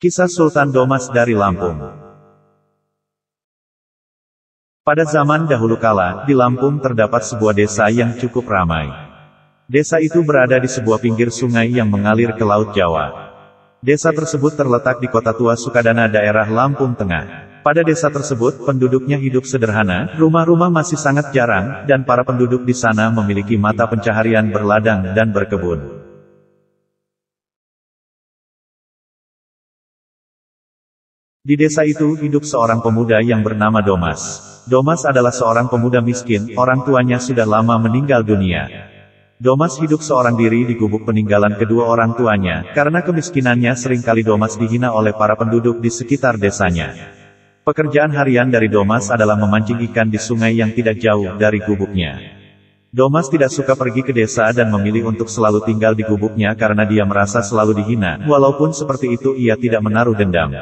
Kisah Sultan Domas dari Lampung. Pada zaman dahulu kala, di Lampung terdapat sebuah desa yang cukup ramai. Desa itu berada di sebuah pinggir sungai yang mengalir ke Laut Jawa. Desa tersebut terletak di Kota Tua Sukadana, daerah Lampung Tengah. Pada desa tersebut, penduduknya hidup sederhana, rumah-rumah masih sangat jarang, dan para penduduk di sana memiliki mata pencaharian berladang dan berkebun. Di desa itu hidup seorang pemuda yang bernama Domas. Domas adalah seorang pemuda miskin, orang tuanya sudah lama meninggal dunia. Domas hidup seorang diri di gubuk peninggalan kedua orang tuanya, karena kemiskinannya seringkali Domas dihina oleh para penduduk di sekitar desanya. Pekerjaan harian dari Domas adalah memancing ikan di sungai yang tidak jauh dari gubuknya. Domas tidak suka pergi ke desa dan memilih untuk selalu tinggal di gubuknya karena dia merasa selalu dihina, walaupun seperti itu ia tidak menaruh dendam.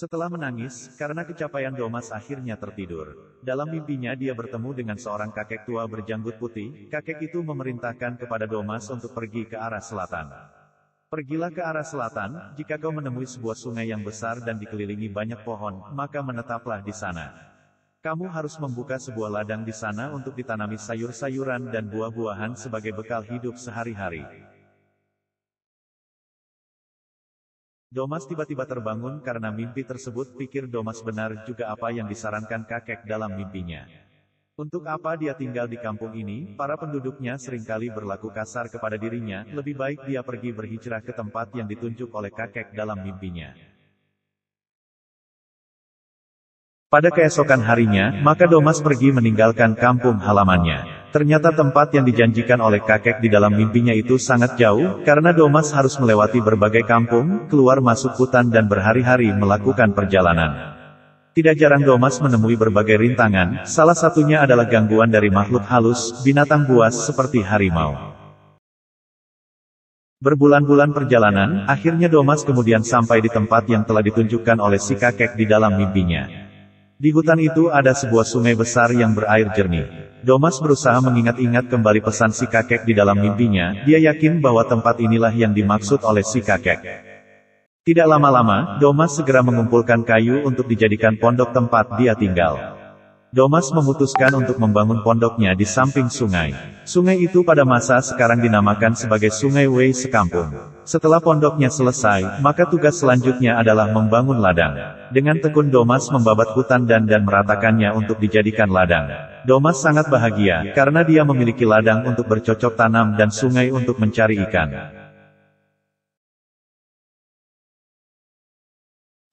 Setelah menangis, karena kecapaian Domas akhirnya tertidur. Dalam mimpinya dia bertemu dengan seorang kakek tua berjanggut putih. Kakek itu memerintahkan kepada Domas untuk pergi ke arah selatan. Pergilah ke arah selatan, jika kau menemui sebuah sungai yang besar dan dikelilingi banyak pohon, maka menetaplah di sana. Kamu harus membuka sebuah ladang di sana untuk ditanami sayur-sayuran dan buah-buahan sebagai bekal hidup sehari-hari. Domas tiba-tiba terbangun karena mimpi tersebut. Pikir Domas benar juga apa yang disarankan kakek dalam mimpinya. Untuk apa dia tinggal di kampung ini? Para penduduknya seringkali berlaku kasar kepada dirinya, lebih baik dia pergi berhijrah ke tempat yang ditunjuk oleh kakek dalam mimpinya. Pada keesokan harinya, maka Domas pergi meninggalkan kampung halamannya. Ternyata tempat yang dijanjikan oleh kakek di dalam mimpinya itu sangat jauh, karena Domas harus melewati berbagai kampung, keluar masuk hutan dan berhari-hari melakukan perjalanan. Tidak jarang Domas menemui berbagai rintangan, salah satunya adalah gangguan dari makhluk halus, binatang buas seperti harimau. Berbulan-bulan perjalanan, akhirnya Domas kemudian sampai di tempat yang telah ditunjukkan oleh si kakek di dalam mimpinya. Di hutan itu ada sebuah sungai besar yang berair jernih. Domas berusaha mengingat-ingat kembali pesan si kakek di dalam mimpinya. Dia yakin bahwa tempat inilah yang dimaksud oleh si kakek. Tidak lama-lama, Domas segera mengumpulkan kayu untuk dijadikan pondok tempat dia tinggal. Domas memutuskan untuk membangun pondoknya di samping sungai. Sungai itu pada masa sekarang dinamakan sebagai Sungai Wei Sekampung. Setelah pondoknya selesai, maka tugas selanjutnya adalah membangun ladang. Dengan tekun Domas membabat hutan dan meratakannya untuk dijadikan ladang. Domas sangat bahagia, karena dia memiliki ladang untuk bercocok tanam dan sungai untuk mencari ikan.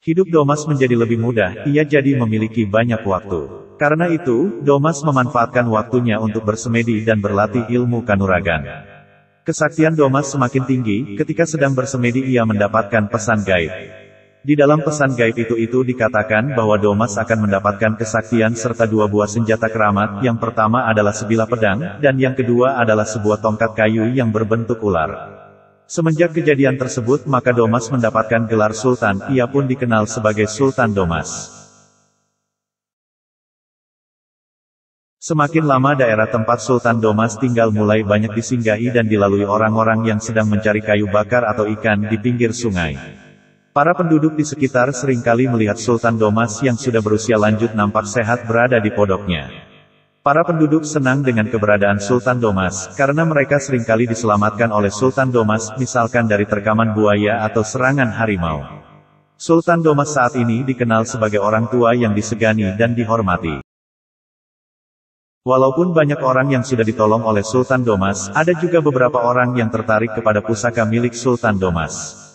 Hidup Domas menjadi lebih mudah, ia jadi memiliki banyak waktu. Karena itu, Domas memanfaatkan waktunya untuk bersemedi dan berlatih ilmu kanuragan. Kesaktian Domas semakin tinggi, ketika sedang bersemedi ia mendapatkan pesan gaib. Di dalam pesan gaib itu dikatakan bahwa Domas akan mendapatkan kesaktian serta dua buah senjata keramat. Yang pertama adalah sebilah pedang, dan yang kedua adalah sebuah tongkat kayu yang berbentuk ular. Semenjak kejadian tersebut maka Domas mendapatkan gelar Sultan, ia pun dikenal sebagai Sultan Domas. Semakin lama daerah tempat Sultan Domas tinggal mulai banyak disinggahi dan dilalui orang-orang yang sedang mencari kayu bakar atau ikan di pinggir sungai. Para penduduk di sekitar seringkali melihat Sultan Domas yang sudah berusia lanjut nampak sehat berada di pondoknya. Para penduduk senang dengan keberadaan Sultan Domas, karena mereka seringkali diselamatkan oleh Sultan Domas, misalkan dari terkaman buaya atau serangan harimau. Sultan Domas saat ini dikenal sebagai orang tua yang disegani dan dihormati. Walaupun banyak orang yang sudah ditolong oleh Sultan Domas, ada juga beberapa orang yang tertarik kepada pusaka milik Sultan Domas.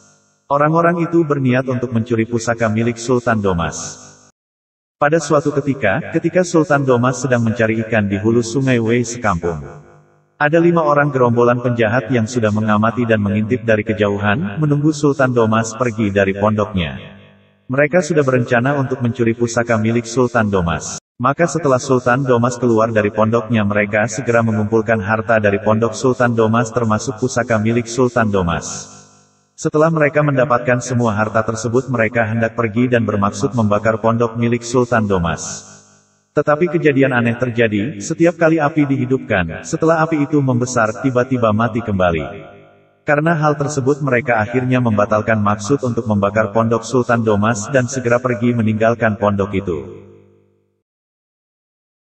Orang-orang itu berniat untuk mencuri pusaka milik Sultan Domas. Pada suatu ketika Sultan Domas sedang mencari ikan di hulu Sungai Wei Sekampung. Ada 5 orang gerombolan penjahat yang sudah mengamati dan mengintip dari kejauhan, menunggu Sultan Domas pergi dari pondoknya. Mereka sudah berencana untuk mencuri pusaka milik Sultan Domas. Maka setelah Sultan Domas keluar dari pondoknya mereka segera mengumpulkan harta dari pondok Sultan Domas termasuk pusaka milik Sultan Domas. Setelah mereka mendapatkan semua harta tersebut mereka hendak pergi dan bermaksud membakar pondok milik Sultan Domas. Tetapi kejadian aneh terjadi, setiap kali api dihidupkan, setelah api itu membesar tiba-tiba mati kembali. Karena hal tersebut mereka akhirnya membatalkan maksud untuk membakar pondok Sultan Domas dan segera pergi meninggalkan pondok itu.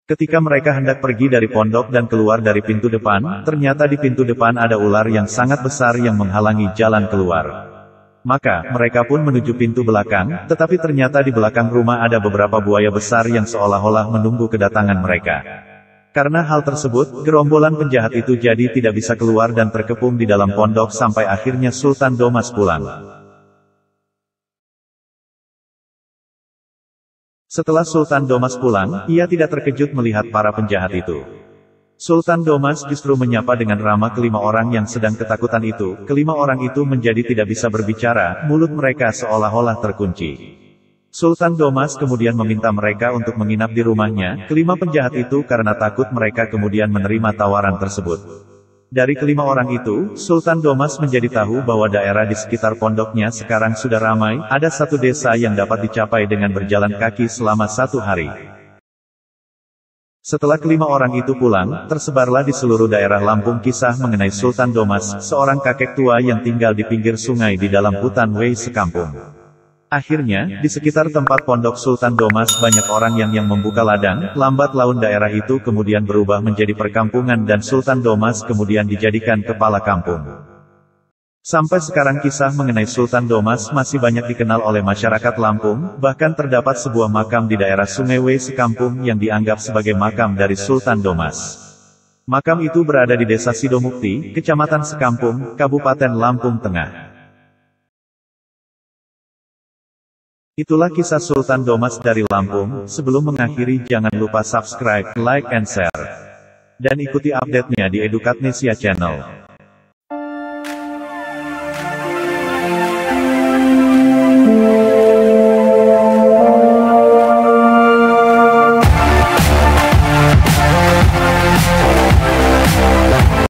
Ketika mereka hendak pergi dari pondok dan keluar dari pintu depan, ternyata di pintu depan ada ular yang sangat besar yang menghalangi jalan keluar. Maka, mereka pun menuju pintu belakang, tetapi ternyata di belakang rumah ada beberapa buaya besar yang seolah-olah menunggu kedatangan mereka. Karena hal tersebut, gerombolan penjahat itu jadi tidak bisa keluar dan terkepung di dalam pondok sampai akhirnya Sultan Domas pulang. Setelah Sultan Domas pulang, ia tidak terkejut melihat para penjahat itu. Sultan Domas justru menyapa dengan ramah kelima orang yang sedang ketakutan itu. Kelima orang itu menjadi tidak bisa berbicara, mulut mereka seolah-olah terkunci. Sultan Domas kemudian meminta mereka untuk menginap di rumahnya. Kelima penjahat itu karena takut mereka kemudian menerima tawaran tersebut. Dari kelima orang itu, Sultan Domas menjadi tahu bahwa daerah di sekitar pondoknya sekarang sudah ramai, ada satu desa yang dapat dicapai dengan berjalan kaki selama 1 hari. Setelah kelima orang itu pulang, tersebarlah di seluruh daerah Lampung kisah mengenai Sultan Domas, seorang kakek tua yang tinggal di pinggir sungai di dalam hutan Wei sekampung. Akhirnya, di sekitar tempat pondok Sultan Domas banyak orang yang membuka ladang, lambat laun daerah itu kemudian berubah menjadi perkampungan dan Sultan Domas kemudian dijadikan kepala kampung. Sampai sekarang kisah mengenai Sultan Domas masih banyak dikenal oleh masyarakat Lampung, bahkan terdapat sebuah makam di daerah Sungai Wei sekampung yang dianggap sebagai makam dari Sultan Domas. Makam itu berada di Desa Sidomukti, Kecamatan Sekampung, Kabupaten Lampung Tengah. Itulah kisah Sultan Domas dari Lampung. Sebelum mengakhiri jangan lupa subscribe, like and share. Dan ikuti update-nya di Edukatnesia Channel.